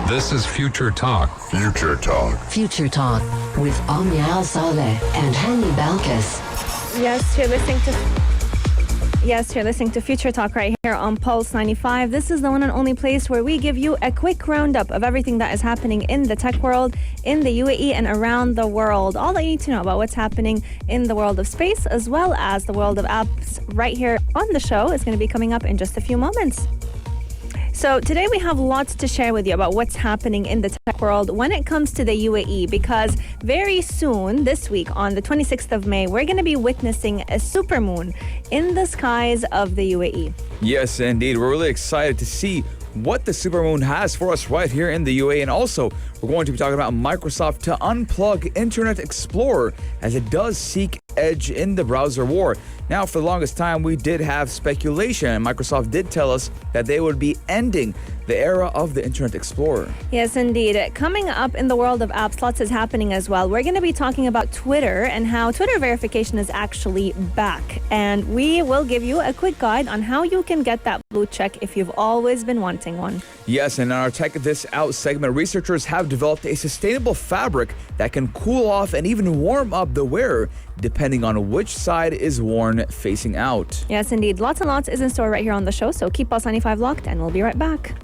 This is Future Talk. Future Talk. Future Talk with Omnia Saleh and Hani Balkis. Yes, you're listening to Future Talk right here on Pulse 95. This is the one and only place where we give you a quick roundup of everything that is happening in the tech world, in the UAE, and around the world. All that you need to know about what's happening in the world of space as well as the world of apps right here on the show is going to be coming up in just a few moments. So today we have lots to share with you about what's happening in the tech world when it comes to the UAE, because very soon this week on the 26th of May, we're going to be witnessing a supermoon in the skies of the UAE. Yes, indeed. We're really excited to see what the supermoon has for us right here in the UAE. And also, we're going to be talking about Microsoft to unplug Internet Explorer as it does seek edge in the browser war. Now, for the longest time, we did have speculation, and Microsoft did tell us that they would be ending the era of the Internet Explorer. Yes, indeed. Coming up in the world of apps, lots is happening as well. We're going to be talking about Twitter and how Twitter verification is actually back. And we will give you a quick guide on how you can get that blue check if you've always been wanting one. Yes, and in our Tech This Out segment, researchers have developed a sustainable fabric that can cool off and even warm up the wearer, depending on which side is worn facing out. Yes, indeed. Lots and lots is in store right here on the show, so keep Pulse 95 locked and we'll be right back.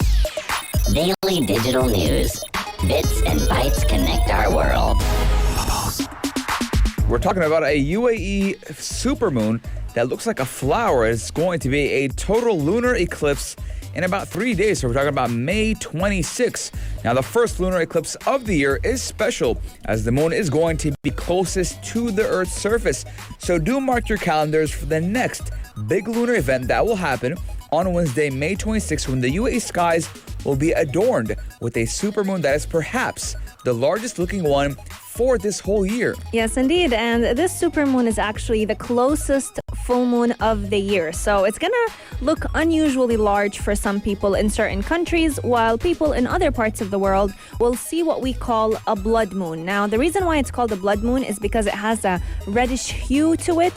Daily digital news. Bits and bytes connect our world. We're talking about a UAE supermoon that looks like a flower. It's going to be a total lunar eclipse in about 3 days. So we're talking about May 26th. Now, the first lunar eclipse of the year is special as the moon is going to be closest to the Earth's surface. So do mark your calendars for the next big lunar event that will happen on Wednesday, May 26th, when the UAE skies will be adorned with a supermoon that is perhaps the largest looking one for this whole year. Yes, indeed. And this supermoon is actually the closest full moon of the year. So it's going to look unusually large for some people in certain countries, while people in other parts of the world will see what we call a blood moon. Now, the reason why it's called a blood moon is because it has a reddish hue to it.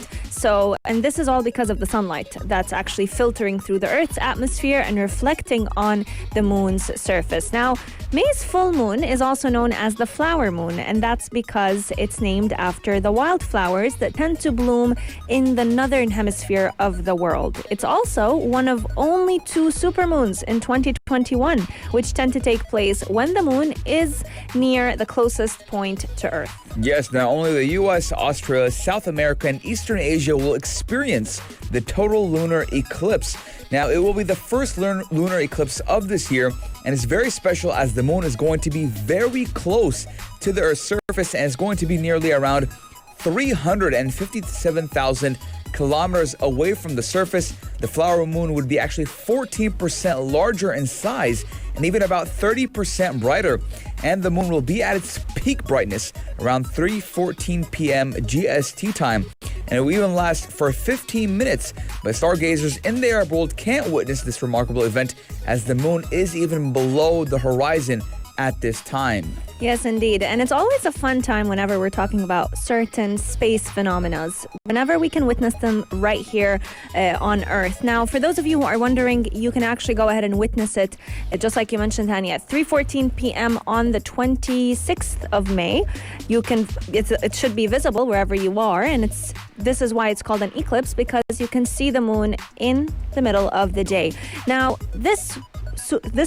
And this is all because of the sunlight that's actually filtering through the Earth's atmosphere and reflecting on the moon's surface. Now, May's full moon is also known as the flower moon, and that's because it's named after the wildflowers that tend to bloom in the northern hemisphere of the world. It's also one of only 2 supermoons in 2021, which tend to take place when the moon is near the closest point to Earth. Yes, now only the US, Australia, South America, and Eastern Asia will experience the total lunar eclipse. Now, it will be the first lunar eclipse of this year, and it's very special as the moon is going to be very close to the Earth's surface, and it's going to be nearly around 357,000 kilometers away from the surface. The flower moon would be actually 14% larger in size and even about 30% brighter. And the moon will be at its peak brightness around 3:14 p.m. GST time. And it will even last for 15 minutes. But stargazers in the Arab world can't witness this remarkable event as the moon is even below the horizon at this time. Yes, indeed. And it's always a fun time whenever we're talking about certain space phenomena, whenever we can witness them right here on Earth. Now, for those of you who are wondering, you can actually go ahead and witness it, just like you mentioned, Hani, at 3:14 p.m. on the 26th of May. It should be visible wherever you are, and this is why it's called an eclipse, because you can see the moon in the middle of the day. Now, this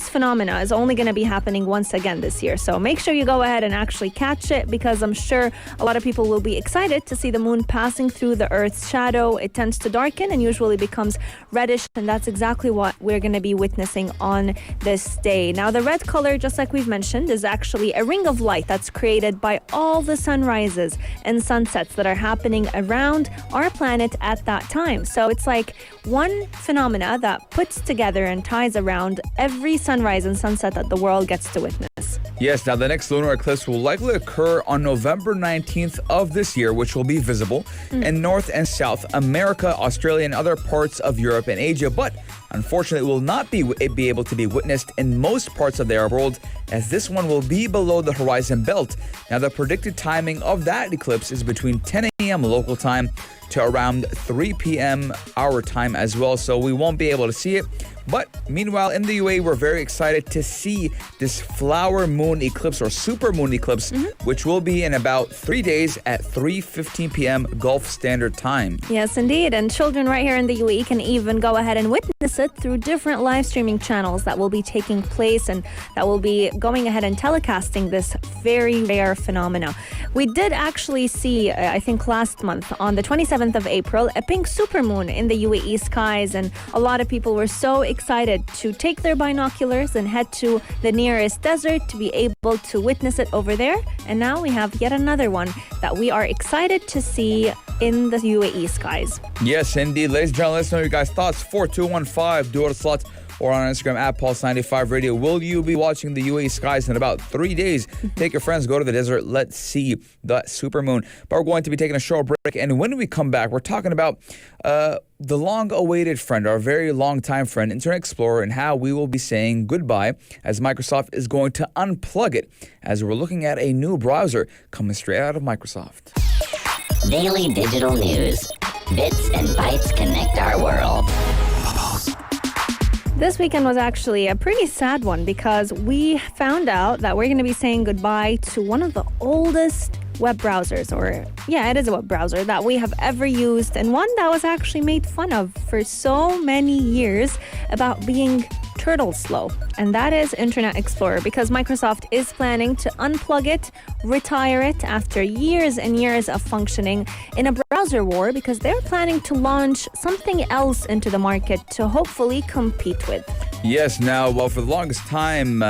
phenomena is only going to be happening once again this year. So make sure you go ahead and actually catch it, because I'm sure a lot of people will be excited to see the moon passing through the Earth's shadow. It tends to darken and usually becomes reddish, and that's exactly what we're going to be witnessing on this day. Now, the red color, just like we've mentioned, is actually a ring of light that's created by all the sunrises and sunsets that are happening around our planet at that time. So it's like one phenomena that puts together and ties around every sunrise and sunset that the world gets to witness. Yes, now the next lunar eclipse will likely occur on November 19th of this year, which will be visible in North and South America, Australia, and other parts of Europe and Asia. But Unfortunately, it will not be able to be witnessed in most parts of the Arab world, as this one will be below the horizon belt. Now, the predicted timing of that eclipse is between 10 a.m. local time to around 3 p.m. our time as well, so we won't be able to see it. But meanwhile, in the UAE, we're very excited to see this flower moon eclipse or supermoon eclipse, which will be in about 3 days at 3:15 p.m. Gulf Standard Time. Yes, indeed. And children right here in the UAE can even go ahead and witness it through different live streaming channels that will be taking place and that will be going ahead and telecasting this very rare phenomena. We did actually see, I think last month, on the 27th of April, a pink supermoon in the UAE skies. And a lot of people were so excited to take their binoculars and head to the nearest desert to be able to witness it over there. And now we have yet another one that we are excited to see in the UAE skies. Yes, indeed. Ladies and gentlemen, let us know your guys' thoughts. 4215, do it a slot, or on Instagram at Pulse95 Radio. Will you be watching the UAE skies in about 3 days? Take your friends, go to the desert. Let's see the supermoon. But we're going to be taking a short break. And when we come back, we're talking about the long-awaited friend, our very long-time friend, Internet Explorer, and how we will be saying goodbye as Microsoft is going to unplug it as we're looking at a new browser coming straight out of Microsoft. Daily digital news. Bits and bytes connect our world. This weekend was actually a pretty sad one because we found out that we're going to be saying goodbye to one of the oldest web browsers, or yeah, it is a web browser that we have ever used, and one that was actually made fun of for so many years about being turtle slow, and that is Internet Explorer, because Microsoft is planning to unplug it, retire it after years and years of functioning in a browser war, because they're planning to launch something else into the market to hopefully compete with. Yes, now, well, for the longest time,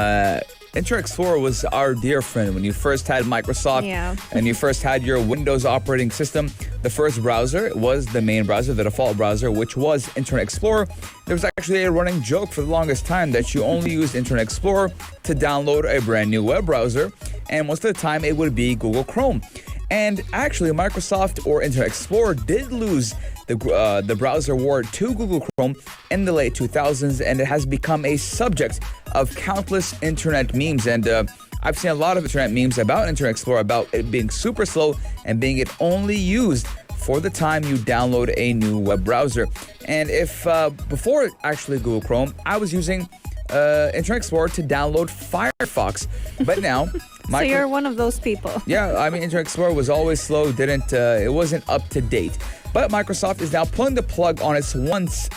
Internet Explorer was our dear friend. When you first had Microsoft and you first had your Windows operating system, the first browser was the main browser, the default browser, which was Internet Explorer. There was actually a running joke for the longest time that you only used Internet Explorer to download a brand new web browser, and most of the time it would be Google Chrome. And actually, Microsoft or Internet Explorer did lose the browser war to Google Chrome in the late 2000s, and it has become a subject of countless internet memes. And I've seen a lot of internet memes about Internet Explorer, about it being super slow and being it only used for the time you download a new web browser. And if before actually Google Chrome, I was using Internet Explorer to download Firefox, but now so you're one of those people. Yeah, I mean, Internet Explorer was always slow, it wasn't up to date. But Microsoft is now pulling the plug on its once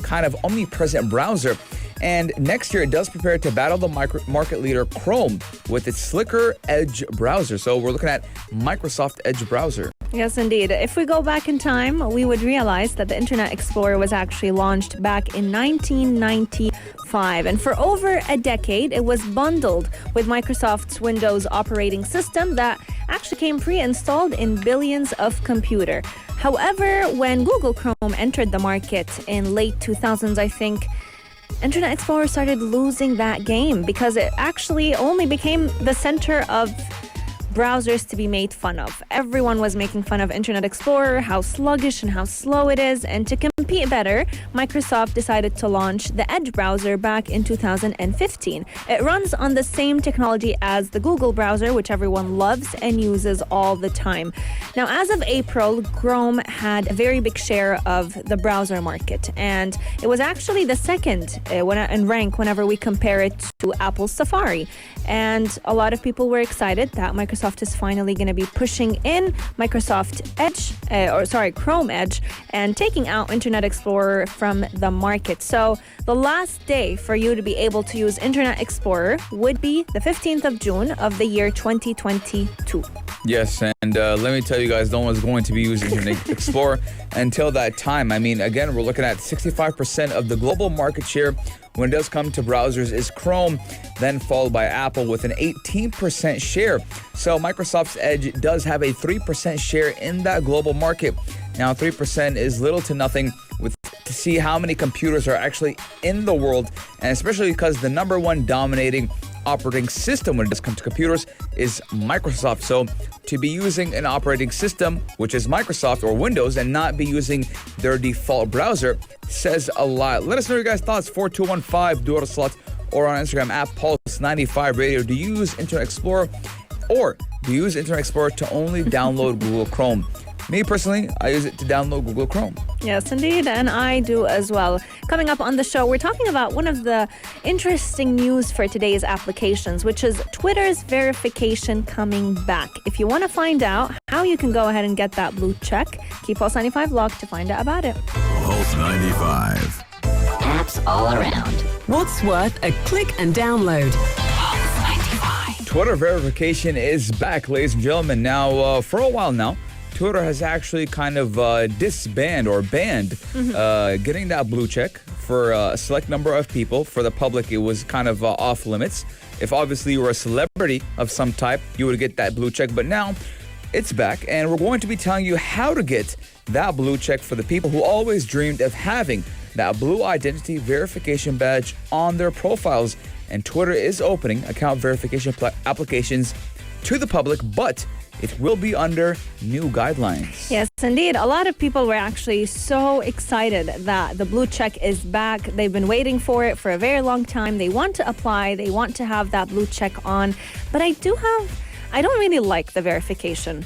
kind of omnipresent browser. And next year, it does prepare to battle the market leader Chrome with its slicker Edge browser. So we're looking at Microsoft Edge browser. Yes, indeed. If we go back in time, we would realize that the Internet Explorer was actually launched back in 1995. And for over a decade, it was bundled with Microsoft's Windows operating system that actually came pre-installed in billions of computers. However, when Google Chrome entered the market in late 2000s, I think, Internet Explorer started losing that game because it actually only became the center of browsers to be made fun of. Everyone was making fun of Internet Explorer, how sluggish and how slow it is, and to compete better, Microsoft decided to launch the Edge browser back in 2015. It runs on the same technology as the Google browser, which everyone loves and uses all the time. Now, as of April, Chrome had a very big share of the browser market, and it was actually the second in rank whenever we compare it to Apple's Safari. And a lot of people were excited that Microsoft is finally going to be pushing in Microsoft Edge, Chrome Edge, and taking out Internet Explorer from the market. So the last day for you to be able to use Internet Explorer would be the 15th of June of the year 2022. Yes, and let me tell you guys, no one's going to be using Internet Explorer until that time. I mean, again, we're looking at 65% of the global market share when it does come to browsers is Chrome, then followed by Apple with an 18% share. So Microsoft's Edge does have a 3% share in that global market. Now, 3% is little to nothing to see how many computers are actually in the world, and especially because the number one dominating operating system when it comes to computers is Microsoft. So to be using an operating system, which is Microsoft or Windows, and not be using their default browser says a lot. Let us know your guys' thoughts. 4215 Dual Slot or on Instagram at Pulse95 Radio. Do you use Internet Explorer or do you use Internet Explorer to only download Google Chrome? Me personally, I use it to download Google Chrome. Yes, indeed, and I do as well. Coming up on the show, we're talking about one of the interesting news for today's applications, which is Twitter's verification coming back. If you want to find out how you can go ahead and get that blue check, keep Pulse 95 locked to find out about it. Pulse 95. Apps all around. What's worth a click and download? Twitter verification is back, ladies and gentlemen. Now, for a while now, Twitter has actually kind of disbanded or banned getting that blue check for a select number of people. For the public, it was kind of off limits. If obviously you were a celebrity of some type, you would get that blue check. But now it's back, and we're going to be telling you how to get that blue check for the people who always dreamed of having that blue identity verification badge on their profiles. And Twitter is opening account verification applications to the public, but it will be under new guidelines. Yes, indeed. A lot of people were actually so excited that the blue check is back. They've been waiting for it for a very long time. They want to apply. They want to have that blue check on. But I don't really like the verification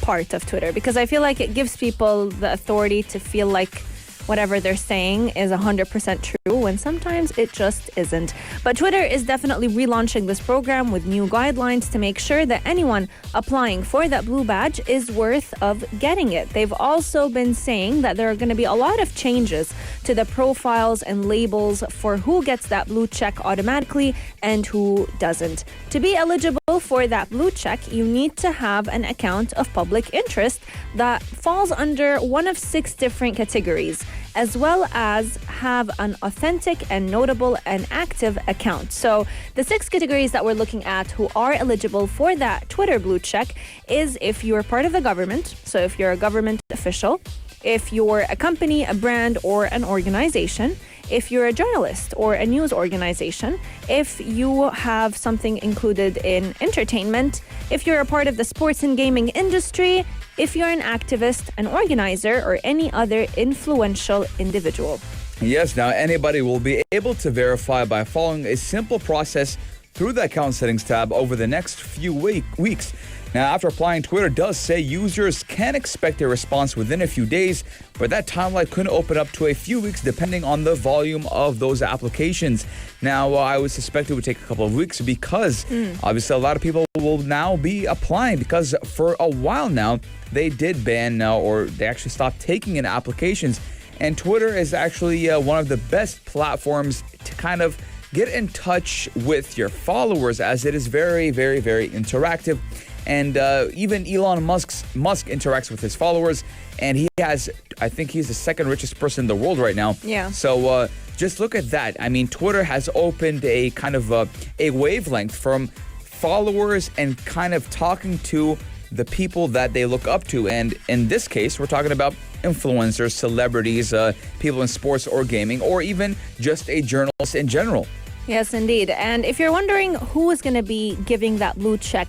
part of Twitter because I feel like it gives people the authority to feel like whatever they're saying is 100% true when sometimes it just isn't. But Twitter is definitely relaunching this program with new guidelines to make sure that anyone applying for that blue badge is worth of getting it. They've also been saying that there are going to be a lot of changes to the profiles and labels for who gets that blue check automatically and who doesn't. To be eligible for that blue check, you need to have an account of public interest that falls under one of 6 different categories, as well as have an authentic and notable and active account. So the 6 categories that we're looking at who are eligible for that Twitter blue check is if you're part of the government, so if you're a government official, if you're a company, a brand, or an organization, if you're a journalist or a news organization, if you have something included in entertainment, if you're a part of the sports and gaming industry, if you're an activist, an organizer, or any other influential individual. Yes, now anybody will be able to verify by following a simple process through the account settings tab over the next few weeks. Now, after applying, Twitter does say users can expect a response within a few days, but that timeline could open up to a few weeks depending on the volume of those applications. Now, I would suspect it would take a couple of weeks because obviously a lot of people will now be applying because for a while now, they did ban or they actually stopped taking in applications. And Twitter is actually one of the best platforms to kind of get in touch with your followers as it is very, very, very interactive. And even Elon Musk interacts with his followers, and I think he's the second richest person in the world right now. Yeah. So just look at that. I mean, Twitter has opened a kind of a wavelength from followers and kind of talking to the people that they look up to. And in this case, we're talking about influencers, celebrities, people in sports or gaming, or even just a journalist in general. Yes, indeed. And if you're wondering who is going to be giving that blue check,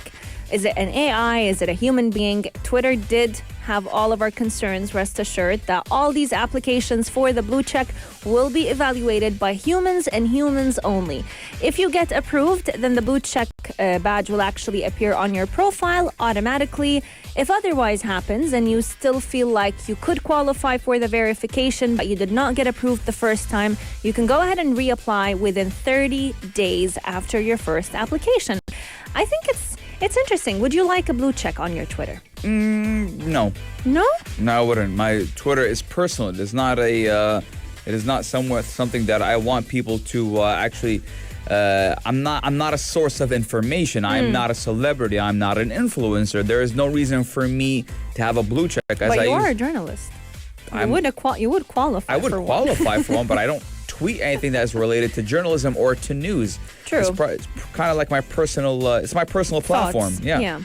is it an AI? Is it a human being? Twitter did have all of our concerns, rest assured that all these applications for the blue check will be evaluated by humans and humans only. If you get approved, then the blue check badge will actually appear on your profile automatically. If otherwise happens and you still feel like you could qualify for the verification but you did not get approved the first time, you can go ahead and reapply within 30 days after your first application. I think it's interesting. Would you like a blue check on your Twitter? No. No? No, I wouldn't. My Twitter is personal. It is not something that I want people to actually. I'm not a source of information. I'm not a celebrity. I'm not an influencer. There is no reason for me to have a blue check. But you are a journalist. You would qualify. I would qualify for one, but I don't tweet anything that is related to journalism or to news. True. It's kind of like my personal. It's my personal platform. Thoughts. Yeah.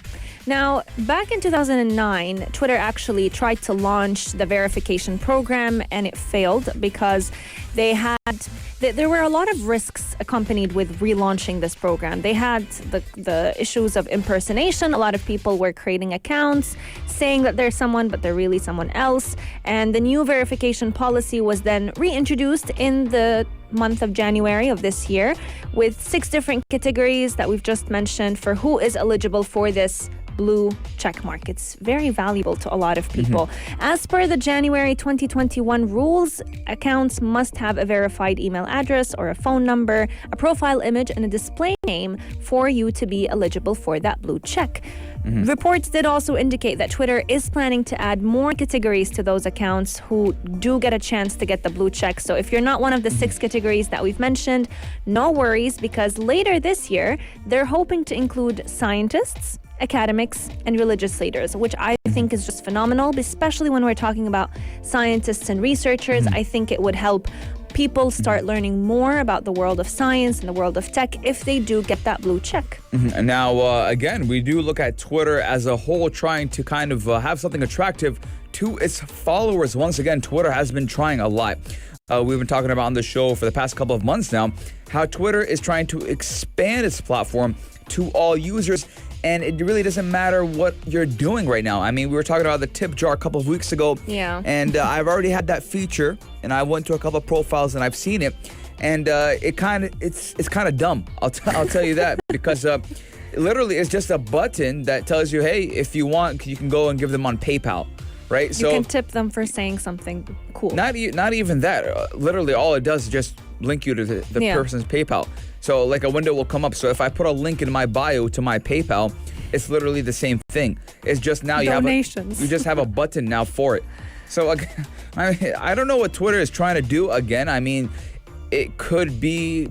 Now, back in 2009, Twitter actually tried to launch the verification program and it failed because There were a lot of risks accompanied with relaunching this program. They had the issues of impersonation. A lot of people were creating accounts saying that they're someone, but they're really someone else. And the new verification policy was then reintroduced in the month of January of this year with 6 different categories that we've just mentioned for who is eligible for this blue check mark. It's very valuable to a lot of people. As per the January 2021 rules, accounts must have a verified email address or a phone number, a profile image, and a display name for you to be eligible for that blue check. Reports did also indicate that Twitter is planning to add more categories to those accounts who do get a chance to get the blue check. So if you're not one of the 6 categories that we've mentioned, no worries, because later this year, they're hoping to include scientists, academics, and religious leaders, which I think is just phenomenal, especially when we're talking about scientists and researchers. I think it would help people start learning more about the world of science and the world of tech if they do get that blue check. And now, again, we do look at Twitter as a whole trying to kind of have something attractive to its followers. Once again, Twitter has been trying a lot. We've been talking about on the show for the past couple of months now how Twitter is trying to expand its platform to all users. And it really doesn't matter what you're doing right now. I mean, we were talking about the tip jar a couple of weeks ago. Yeah. And I've already had that feature, and I went to a couple of profiles and I've seen it. And it's kind of dumb. I'll tell you that because literally it's just a button that tells you, hey, if you want, you can go and give them on PayPal, right? You can tip them for saying something cool. Not even that. Literally, all it does is just link you to the person's PayPal. So like a window will come up. So if I put a link in my bio to my PayPal, it's literally the same thing. It's just now you just have a button now for it. So I don't know what Twitter is trying to do again. I mean, it could be.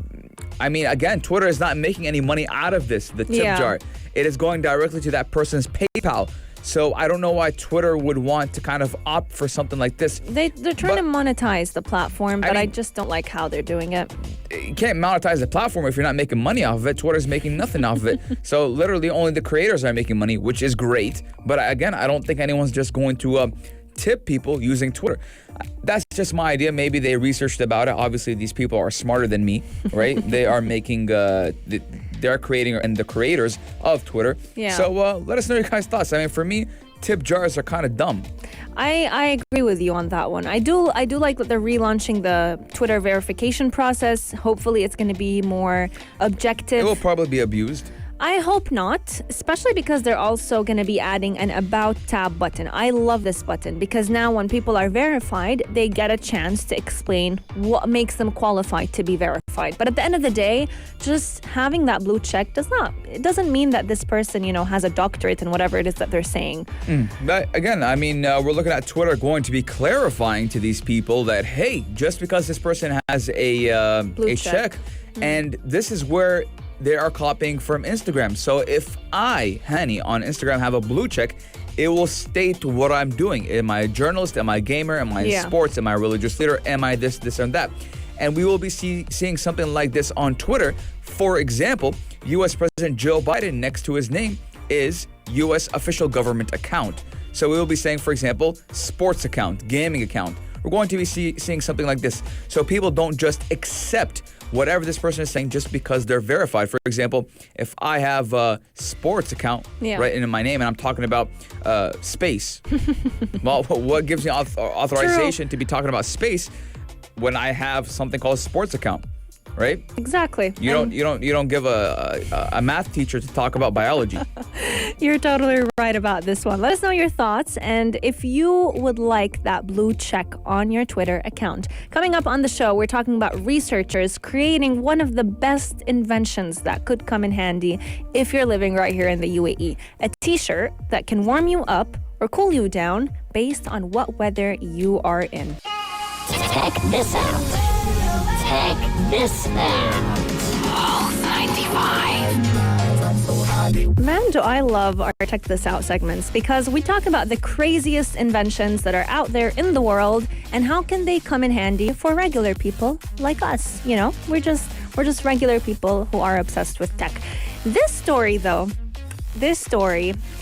I mean, again, Twitter is not making any money out of this. The tip jar. It is going directly to that person's PayPal. So I don't know why Twitter would want to kind of opt for something like this. They're trying to monetize the platform, but I just don't like how they're doing it. You can't monetize the platform if you're not making money off of it. Twitter's making nothing off of it. So literally only the creators are making money, which is great. But again, I don't think anyone's just going to tip people using Twitter. That's just my idea. Maybe they researched about it. Obviously, these people are smarter than me, right? They are making, they're creating and the creators of Twitter. Yeah. So let us know your guys' thoughts. I mean, for me, tip jars are kind of dumb. I agree with you on that one. I do like that they're relaunching the Twitter verification process. Hopefully, it's going to be more objective. It will probably be abused. I hope not, especially because they're also going to be adding an About tab button. I love this button because now when people are verified, they get a chance to explain what makes them qualified to be verified. But at the end of the day, just having that blue check doesn't mean that this person, has a doctorate in whatever it is that they're saying. But again, I mean, we're looking at Twitter going to be clarifying to these people that, hey, just because this person has a check, and this is where they are copying from Instagram. So if I, Hani, on Instagram have a blue check, it will state what I'm doing. Am I a journalist? Am I a gamer? Am I in sports? Am I a religious leader? Am I this, and that? And we will be seeing something like this on Twitter. For example, U.S. President Joe Biden, next to his name, is U.S. official government account. So we will be saying, for example, sports account, gaming account. We're going to be seeing something like this. So people don't just accept whatever this person is saying just because they're verified. For example, if I have a sports account right in my name and I'm talking about space, well, what gives me authorization to be talking about space when I have something called a sports account? Right? Exactly. You don't give a math teacher to talk about biology. You're totally right about this one. Let us know your thoughts and if you would like that blue check on your Twitter account. Coming up on the show, we're talking about researchers creating one of the best inventions that could come in handy if you're living right here in the UAE. A T-shirt that can warm you up or cool you down based on what weather you are in. Check this out. Check this out. Pulse 95. Man, do I love our Check This Out segments because we talk about the craziest inventions that are out there in the world and how can they come in handy for regular people like us. We're just regular people who are obsessed with tech. This story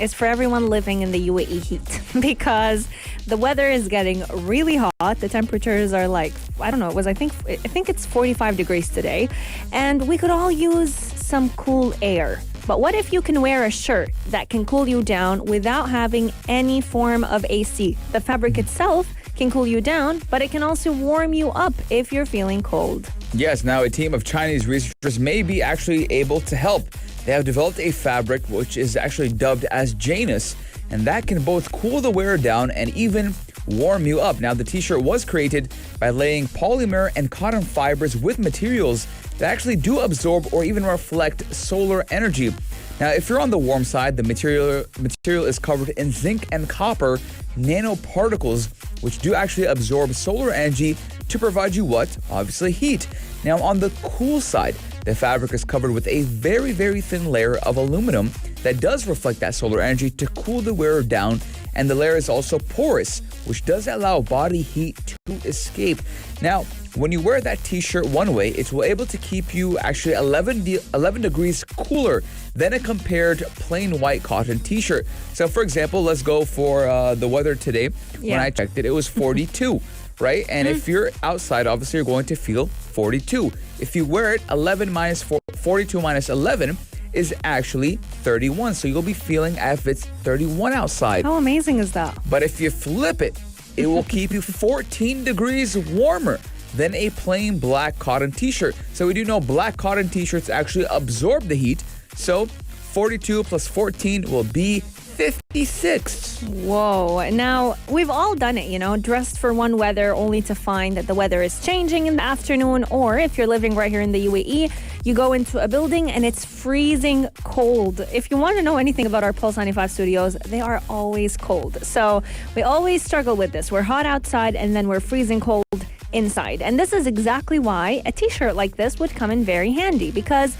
is for everyone living in the UAE heat because the weather is getting really hot. The temperatures are like I don't know, I think it's 45 degrees today, and we could all use some cool air. But what if you can wear a shirt that can cool you down without having any form of AC? The fabric itself can cool you down, but it can also warm you up if you're feeling cold. Yes, now a team of Chinese researchers may be actually able to help. They have developed a fabric which is actually dubbed as Janus, and that can both cool the wearer down and even warm you up. Now, the t-shirt was created by laying polymer and cotton fibers with materials that actually do absorb or even reflect solar energy. Now, if you're on the warm side, the material is covered in zinc and copper nanoparticles, which do actually absorb solar energy to provide you what? Obviously heat. Now, on the cool side, the fabric is covered with a very, very thin layer of aluminum that does reflect that solar energy to cool the wearer down, and the layer is also porous, which does allow body heat to escape. Now, when you wear that t-shirt one way, it will able to keep you actually 11 degrees cooler than a compared plain white cotton t-shirt. So, for example, let's go for the weather today. Yeah. When I checked it, it was 42. Right? And if you're outside, obviously you're going to feel 42. If you wear it, 42 minus 11 is actually 31. So you'll be feeling as if it's 31 outside. How amazing is that? But if you flip it, it will keep you 14 degrees warmer than a plain black cotton t-shirt. So we do know black cotton t-shirts actually absorb the heat. So 42 plus 14 will be 56. Whoa. Now, we've all done it, dressed for one weather only to find that the weather is changing in the afternoon. Or if you're living right here in the UAE, you go into a building and it's freezing cold. If you want to know anything about our Pulse 95 studios, they are always cold. So we always struggle with this. We're hot outside and then we're freezing cold inside. And this is exactly why a t-shirt like this would come in very handy, because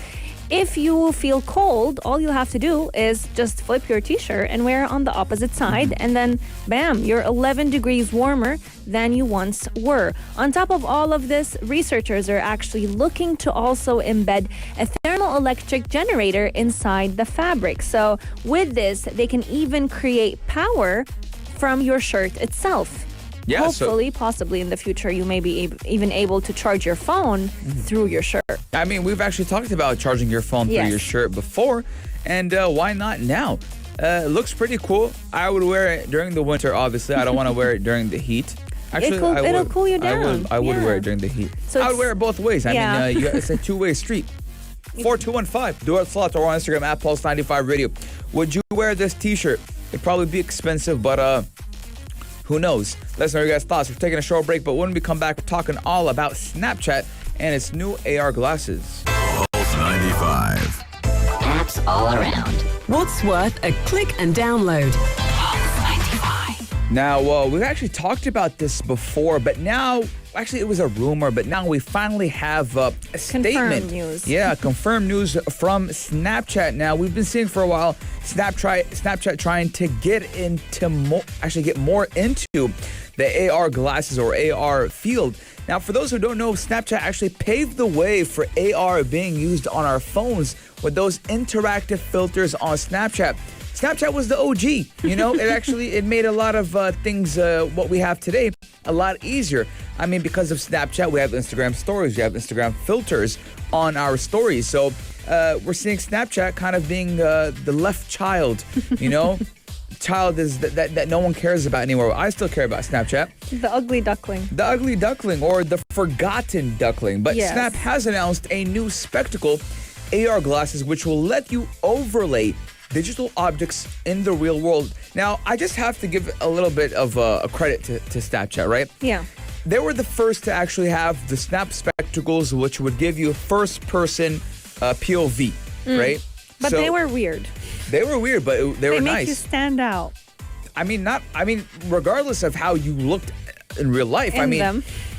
if you feel cold, all you have to do is just flip your t-shirt and wear it on the opposite side, and then bam, you're 11 degrees warmer than you once were. On top of all of this, researchers are actually looking to also embed a thermoelectric generator inside the fabric. So with this, they can even create power from your shirt itself. Yeah, Hopefully, possibly in the future, you may be even able to charge your phone through your shirt. I mean, we've actually talked about charging your phone through Yes. your shirt before, and why not now? It looks pretty cool. I would wear it during the winter, obviously. I don't want to wear it during the heat. Actually, It'll cool you down. I would Yeah. wear it during the heat. So I would it's- wear it both ways. I Yeah. mean, it's a two-way street. 4215, do it slots or on Instagram at Pulse95 Radio. Would you wear this t-shirt? It'd probably be expensive, but who knows? Let's know your guys' thoughts. We're taking a short break, but when we come back, we're talking all about Snapchat and its new AR glasses. Pulse 95. Apps all around. What's worth a click and download? Now, we've actually talked about this before, but now, actually, it was a rumor, but now we finally have a statement. news. Yeah, confirmed news from Snapchat. Now, we've been seeing for a while Snapchat trying to get more into the AR glasses or AR field. Now, for those who don't know, Snapchat actually paved the way for AR being used on our phones with those interactive filters on Snapchat. Snapchat was the OG, it made a lot of things, what we have today, a lot easier. I mean, because of Snapchat, we have Instagram stories, we have Instagram filters on our stories. So we're seeing Snapchat kind of being the left child, child is that no one cares about anymore. I still care about Snapchat. The ugly duckling. The ugly duckling or the forgotten duckling. But Yes. Snap has announced a new spectacle, AR glasses, which will let you overlay digital objects in the real world. Now, I just have to give a little bit of a credit to Snapchat, right? Yeah. They were the first to actually have the Snap spectacles, which would give you first-person POV, right? But So, they were weird. They were weird, but they were They make nice. you stand out. I mean, regardless of how you looked in real life,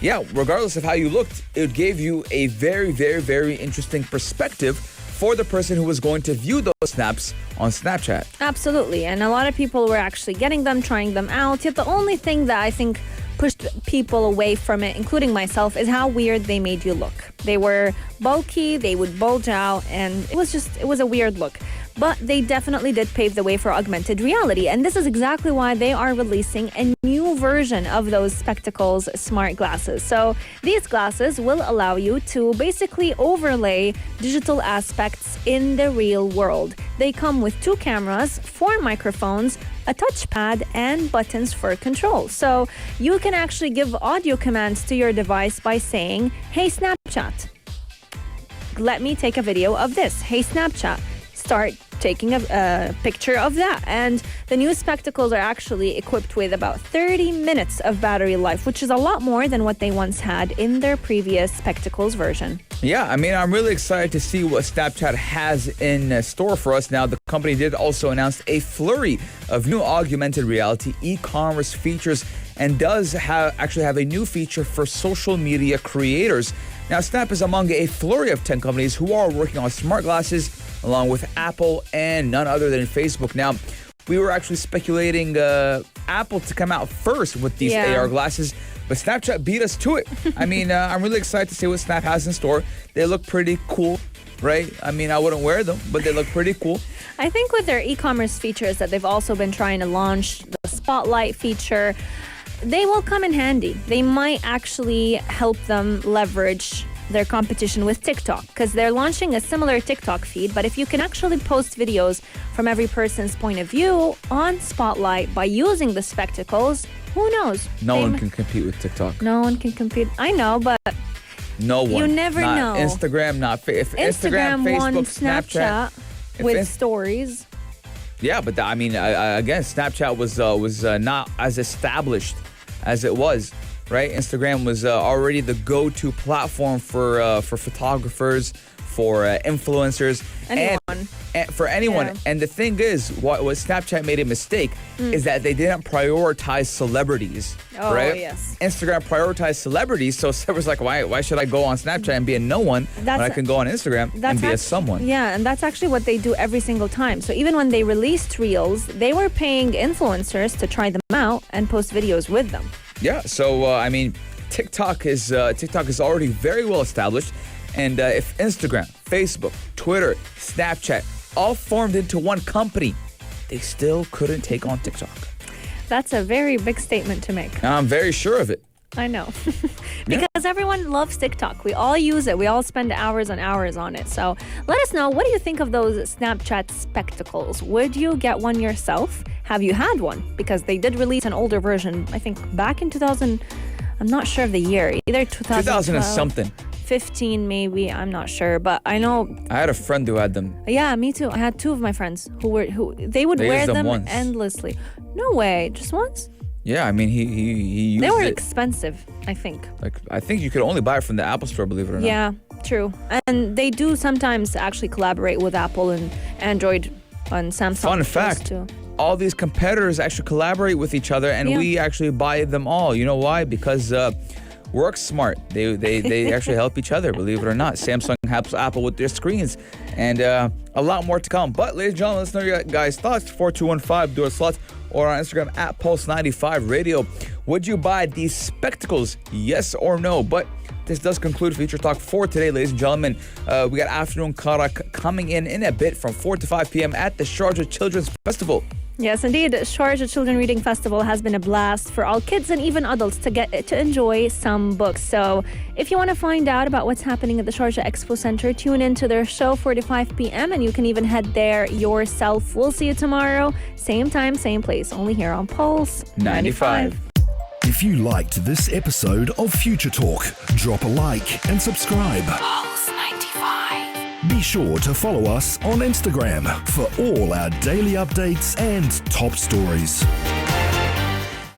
yeah, regardless of how you looked, it gave you a very, very, very interesting perspective for the person who was going to view those snaps on Snapchat. Absolutely. And a lot of people were actually getting them, trying them out. Yet the only thing that I think pushed people away from it, including myself, is how weird they made you look. They were bulky, they would bulge out, and it was a weird look. But they definitely did pave the way for augmented reality. And this is exactly why they are releasing a new version of those spectacles smart glasses. So these glasses will allow you to basically overlay digital aspects in the real world. They come with 2 cameras, 4 microphones, a touchpad, and buttons for control. So you can actually give audio commands to your device by saying, "Hey Snapchat, let me take a video of this. Hey Snapchat, start taking a picture of that." And the new spectacles are actually equipped with about 30 minutes of battery life, which is a lot more than what they once had in their previous spectacles version. Yeah, I mean, I'm really excited to see what Snapchat has in store for us. Now, the company did also announce a flurry of new augmented reality e-commerce features and does actually have a new feature for social media creators. Now, Snap is among a flurry of 10 companies who are working on smart glasses, along with Apple and none other than Facebook. Now, we were actually speculating Apple to come out first with these AR glasses, but Snapchat beat us to it. I mean, I'm really excited to see what Snap has in store. They look pretty cool, right? I mean, I wouldn't wear them, but they look pretty cool. I think with their e-commerce features that they've also been trying to launch, the Spotlight feature, they will come in handy. They might actually help them leverage their competition with TikTok, because they're launching a similar TikTok feed. But if you can actually post videos from every person's point of view on Spotlight by using the spectacles, who knows? No one can compete with TikTok. No one can compete. I know, but no one. You never know. Instagram, not Instagram, Facebook, won Snapchat with stories. Yeah, but I mean, again, Snapchat was not as established as it was. Right, Instagram was already the go-to platform for photographers, for influencers, and for anyone. Yeah. And the thing is, what Snapchat made a mistake is that they didn't prioritize celebrities. Oh, right? yes. Instagram prioritized celebrities, so it was like, why should I go on Snapchat and be a no one when I can go on Instagram and be a someone? Yeah, and that's actually what they do every single time. So even when they released Reels, they were paying influencers to try them out and post videos with them. Yeah, so I mean, TikTok is already very well established, and if Instagram, Facebook, Twitter, Snapchat all formed into one company, they still couldn't take on TikTok. That's a very big statement to make. And I'm very sure of it. I know. Because everyone loves TikTok. We all use it. We all spend hours and hours on it. So let us know, what do you think of those Snapchat spectacles? Would you get one yourself? Have you had one? Because they did release an older version, I think back in 2000, I'm not sure of the year, either 2000 and something. 15 maybe, I'm not sure, but I know I had a friend who had them. Yeah, me too. I had 2 of my friends who they would wear used them them once. endlessly. No way, just once? Yeah, I mean, he used They were it. expensive, I think. Like, I think you could only buy it from the Apple Store, believe it or not. Yeah, true. And they do sometimes actually collaborate with Apple and Android and Samsung. Fun fact, too. all these competitors actually collaborate with each other, and we actually buy them all. You know why? Because work smart. They actually help each other, believe it or not. Samsung helps Apple with their screens, and a lot more to come. But ladies and gentlemen, let's know your guys' thoughts. 4215, do a slot, or on Instagram at Pulse95 Radio. Would you buy these spectacles? Yes or no? But this does conclude Feature Talk for today, ladies and gentlemen. We got Afternoon Karak coming in a bit from 4 to 5 p.m. at the Sharjah Children's Festival. Yes, indeed. Sharjah Children Reading Festival has been a blast for all kids and even adults to get to enjoy some books. So if you want to find out about what's happening at the Sharjah Expo Center, tune in to their show 4 to 5 p.m. and you can even head there yourself. We'll see you tomorrow. Same time, same place. Only here on Pulse 95. If you liked this episode of Future Talk, drop a like and subscribe. Pulse 95. Be sure to follow us on Instagram for all our daily updates and top stories.